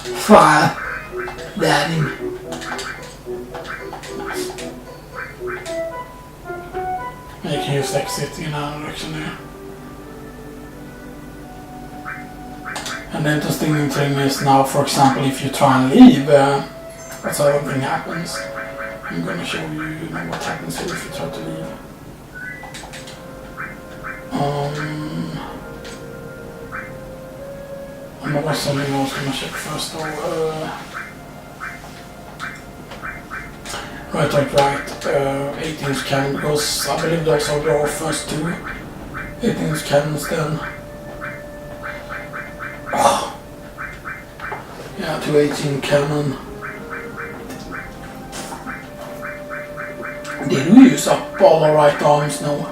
fire landing. You can use exit in another direction here. And the interesting thing is now, for example, if you try and leave, what sort of thing happens. I'm gonna show you what happens here if you try to leave. And there was something I was gonna check first though. Right, 18-inch cannon, because I believe those are the first two 18-inch cannons then. Yeah, 2 18 cannon. Did we use up all our right arms? No.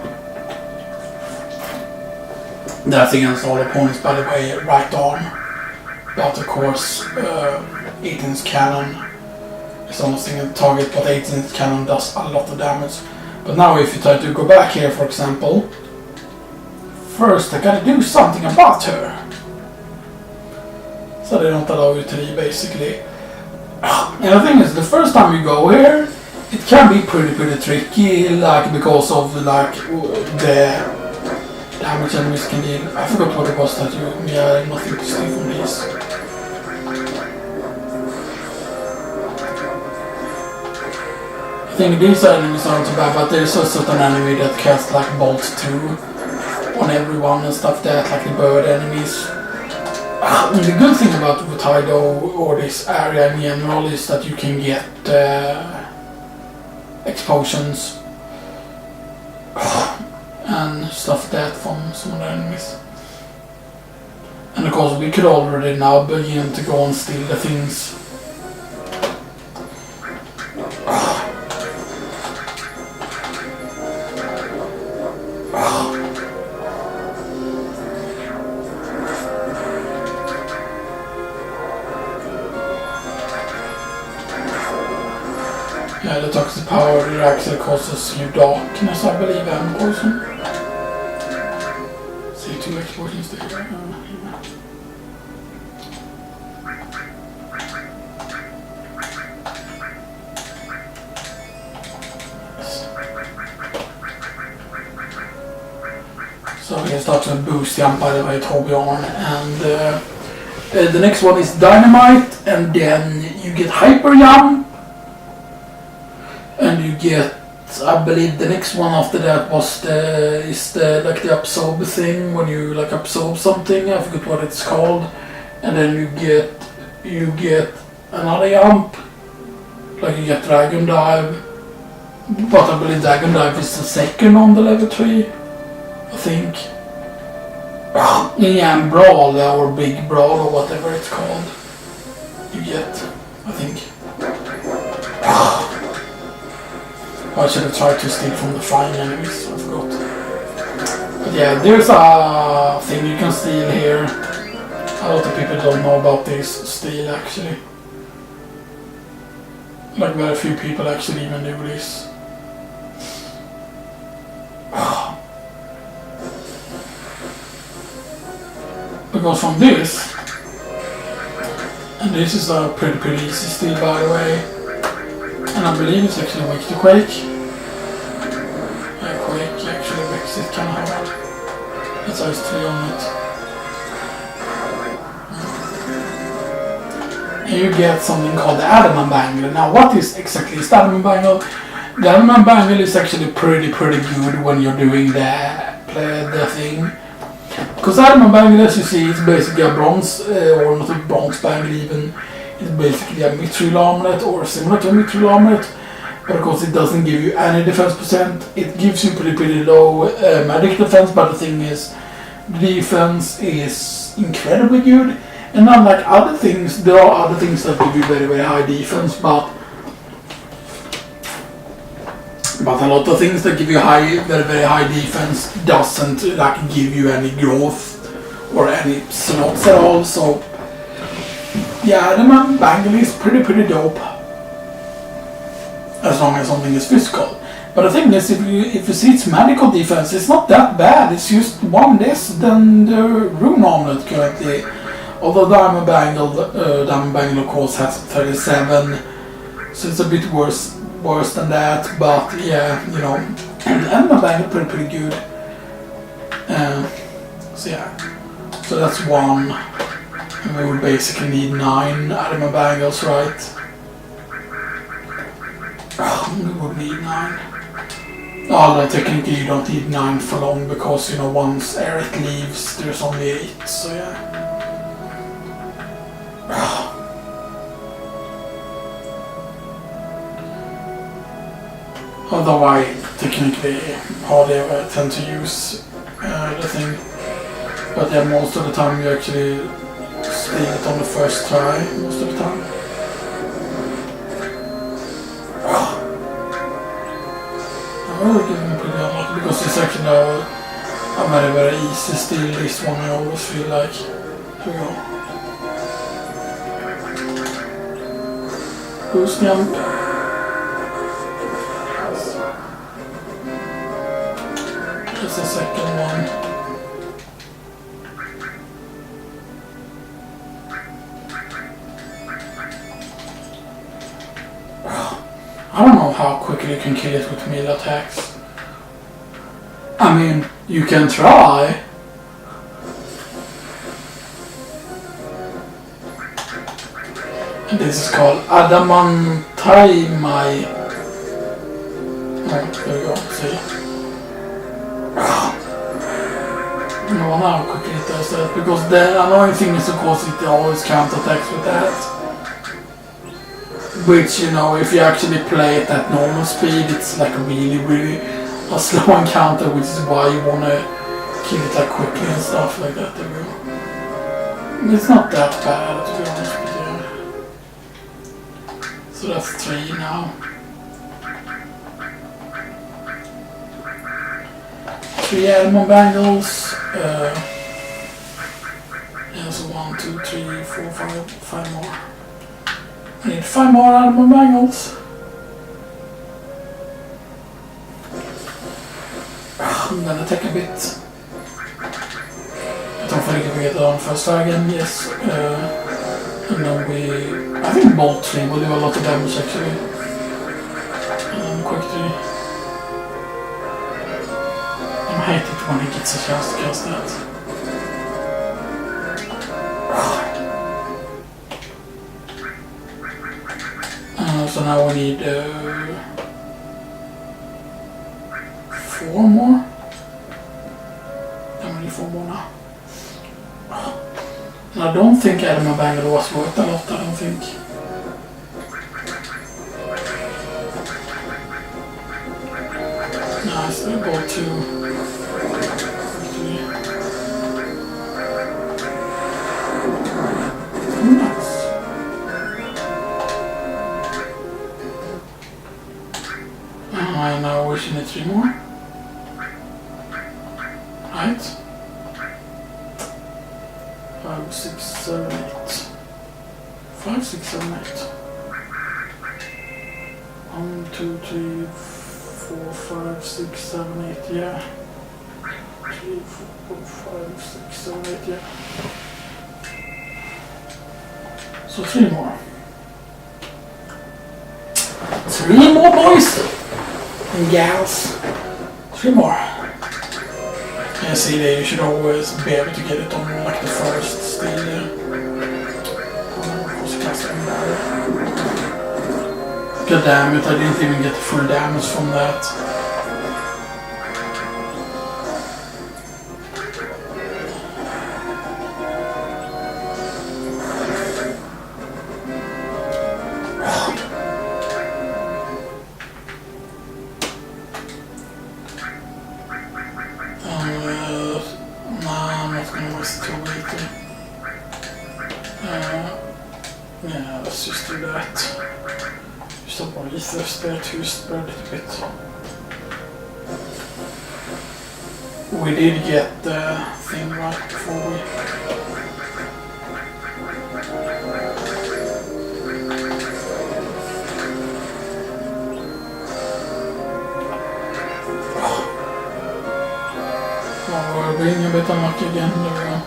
That's against all opponents, by the way, right arm. But of course, 18-inch cannon is only single target, but 18-inch cannon does a lot of damage. But now if you try to go back here, for example, first I gotta do something about her. So they don't allow you to leave, basically. And the thing is, the first time you go here, it can be pretty tricky, like because of like the damage enemies can deal. I forgot what it was that you. Yeah, nothing to steal from these. I think these enemies aren't so bad, but there's a certain enemy that casts like Bolt 2 on everyone and stuff that, like the bird enemies. And the good thing about Wutai though, or this area in general, is that you can get explosions and stuff like that from some of the enemies. And of course we could already now begin to go and steal the things. Yeah, the toxic power actually causes you darkness, I believe, and poison. See 2 explosions there. Yeah. So we can start to boost jump, by the way, Torbjorn. And the next one is dynamite, and then you get hyper jump. And you get, I believe the next one after that was like the absorb thing, when you like absorb something, I forget what it's called. And then you get another jump, like you get dragon dive. But I believe dragon dive is the second on the level 3, I think. Yeah, brawl or big brawl or whatever it's called. You get, I think. I should have tried to steal from the flying enemies, I forgot. But yeah, there's a thing you can steal here. A lot of people don't know about this steal actually. Like very few people actually even do this. Because from this, and this is a pretty easy steal, by the way. And I believe it's actually weak to Quake. Quake actually makes it kind of hard. It's ice 3 on it. And you get something called the Adamant Bangle. Now what is exactly the Adamant Bangle? The Adamant Bangle is actually pretty good when you're doing the thing. Because Adamant Bangle, as you see, it's basically a bronze, or not a bronze bangle even. It's basically a mithril armlet or similar to a mithril armlet, but of course it doesn't give you any defense percent. It gives you pretty low magic defense, but the thing is, the defense is incredibly good. And unlike other things, there are other things that give you very high defense, but a lot of things that give you very high defense doesn't like give you any growth or any slots at all. So yeah, the bangle is pretty dope, as long as something is physical. But the thing is, if you see its magical defense, it's not that bad. It's just one less than the rune armlet currently. Although Diamond Bangle of course has 37, so it's a bit worse than that. But yeah, you know, Diamond Bangle pretty good. So yeah, so that's 1. And we would basically need 9 Diamond Bangles, right? We would need 9. Although technically you don't need 9 for long because, you know, once Eric leaves there's only 8, so yeah. Although I technically hardly ever tend to use the thing. But yeah, most of the time you actually steal it on the first try, most of the time. I'm getting pretty unlucky because it's actually a very easy steal, this one I always feel like. Here we go. Goose jump. That's the second one. I don't know how quickly you can kill it with melee attacks. I mean, you can try. And this is called Adamantaimai. Oh, there we go, see. I don't know how quickly it does that, because the annoying thing is of course it always counterattacks with that. Which, you know, if you actually play it at normal speed, it's like really a slow encounter, which is why you want to kill it like quickly and stuff like that. There we go. It's not that bad, to be honest with you. So that's 3 now. 3 Elmon Bangles. Yeah, so 1, 2, 3, 4, 5 more. I need 5 more Elmon Bangles. I'm gonna take a bit. Don't forget we get on first try again, yes. And then I think Bolt 3 will do a lot of damage actually. Quick 3. I hate it when he gets a chance to cast that. So now we need 4 more. And we need 4 more now. And I don't think Elmon Bangle was worth a lot, I don't think. Nice, I got 2. Nice. I now wish you need 3 more. Right. 5, 6, 7, 8. 5, 6, 7, 8. 1, 2, 3, 4, 5, 6, 7, 8, yeah. 3, 4, 5, 6, 7, 8, yeah. So 3 more. 3 more, boys and gals. 3 more. Yeah, see there, you should always be able to get it on like the first steal there. God damn it, I didn't even get the full damage from that. Yeah, let's just do that. Stop our ethers there to spread it a bit. We did get the thing right before we... Oh, we're being a bit unlucky again, there we go.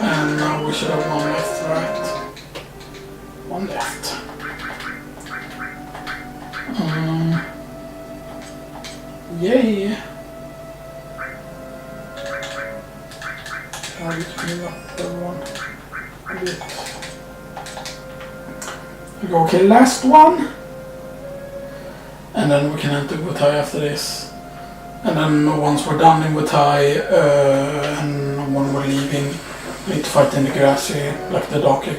And now we should have one left, right? One left. Yay! I'll just give up everyone a bit. We go, okay, last one. And then we can enter Wutai after this. And then once we're done in Wutai, and when we're leaving, we need to fight in the grassy, like the darker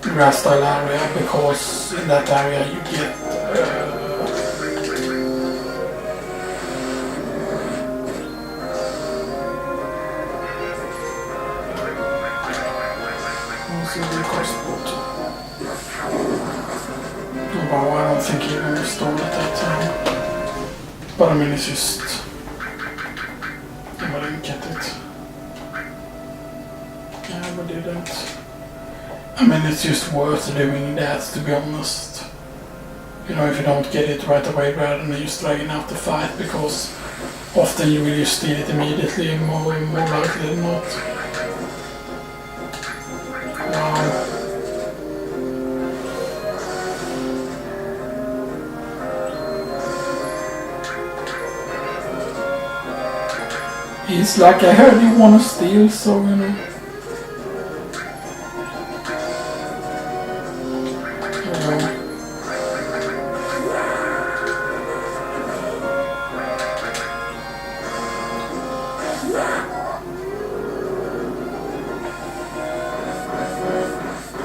grass style area, because in that area you get wow, I don't think he even restored at that time. But I mean, it's just... I didn't get it. Yeah, we didn't. I mean, it's just worth doing that, to be honest. You know, if you don't get it right away, rather than just dragging out the fight, because often you will just steal it immediately, more likely than not. Wow. He's like, I heard you want to steal, so you know.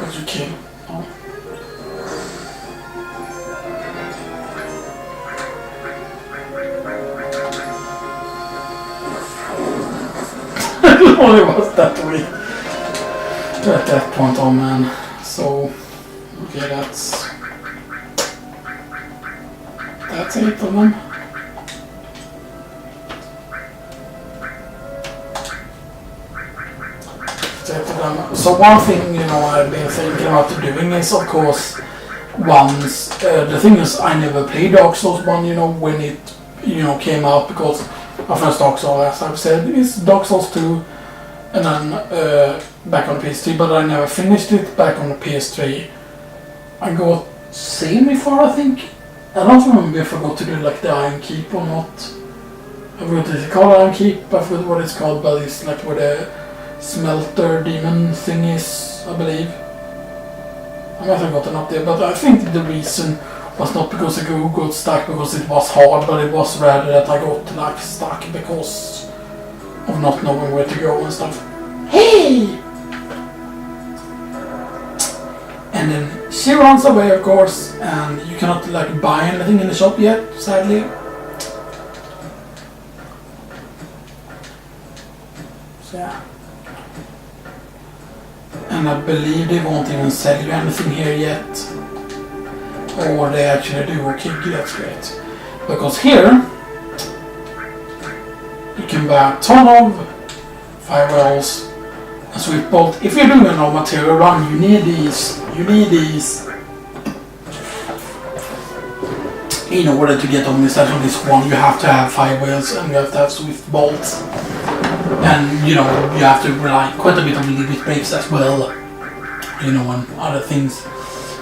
Did you kill? No. Well, it was that way at that point, oh man. So, okay, that's 8 of them. So one thing, you know, I've been thinking about doing is, of course, once the thing is, I never played Dark Souls 1, you know, when it, you know, came out, because my first Dark Souls, as I've said, is Dark Souls 2, and then back on PS3, but I never finished it back on the PS3. I got semi-far, I think. I don't remember if I got to do like the Iron Keep or not. I forgot what it's called, Iron Keep, I forgot what it's called, but it's like where the smelter demon thing is, I believe. I might have gotten up there, but I think the reason was not because I got stuck because it was hard, but it was rather that I got like stuck because of not knowing where to go and stuff. Hey! And then she runs away, of course, and you cannot like buy anything in the shop yet, sadly. So yeah. And I believe they won't even sell you anything here yet. Or they actually do, okay, that's great. Because here, you can buy a ton of firewalls, a sweet bolt. If you're doing a no Materia run, you need these. In order to get on this one, you have to have firewalls and you have to have swift bolts. And, you know, you have to rely quite a bit on limit breaks as well. You know, and other things.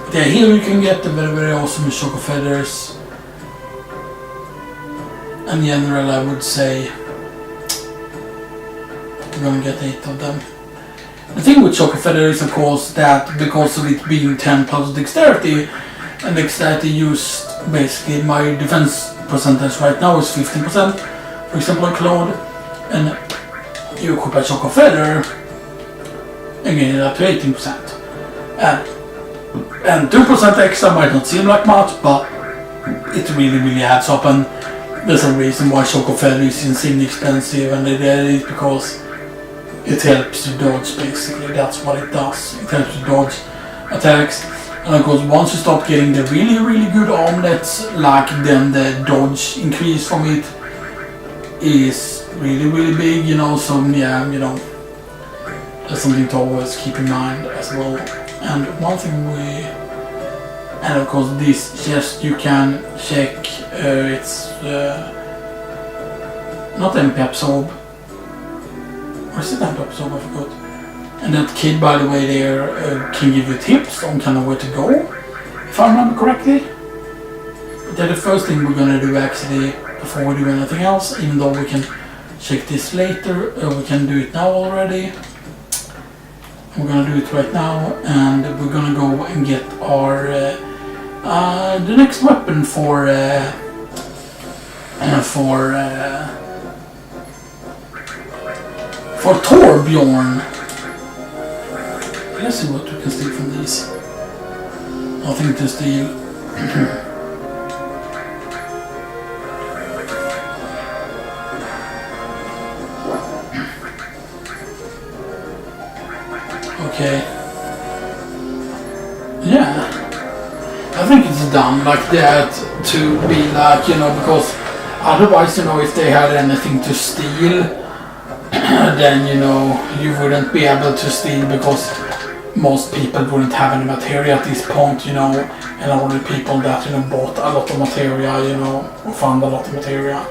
But yeah, here you can get the very, very awesome choco feathers. In general, I would say you're gonna get 8 of them. The thing with choco feather is, of course, that because of it being 10 plus dexterity, and dexterity used basically my defense percentage right now is 15%, for example, on Claude, and you equip a choco feather and get it up to 18%. And 2% extra might not seem like much, but it really, really adds up, and there's a reason why choco feather is insanely expensive, and it is because it helps you dodge, basically. That's what it does. It helps you dodge attacks. And of course, once you start getting the really, really good armlets, like then the dodge increase from it is really, really big, you know. So yeah, you know, that's something to always keep in mind as well. And one thing and of course this chest you can check, it's not MP absorb. Or is it MP absorb? I forgot. And that kid, by the way, there can give you tips on kind of where to go, if I remember correctly. But yeah, the first thing we're gonna do actually, before we do anything else, even though we can check this later, we can do it now already. We're gonna do it right now, and we're gonna go and get our the next weapon for Torbjorn. Let's see what we can steal from these. Nothing to steal. Okay. Yeah. I think it's done like that to be like, you know, because otherwise, you know, if they had anything to steal, then, you know, you wouldn't be able to steal because most people wouldn't have any materia at this point, you know, and only people that, you know, bought a lot of materia, you know, or found a lot of materia.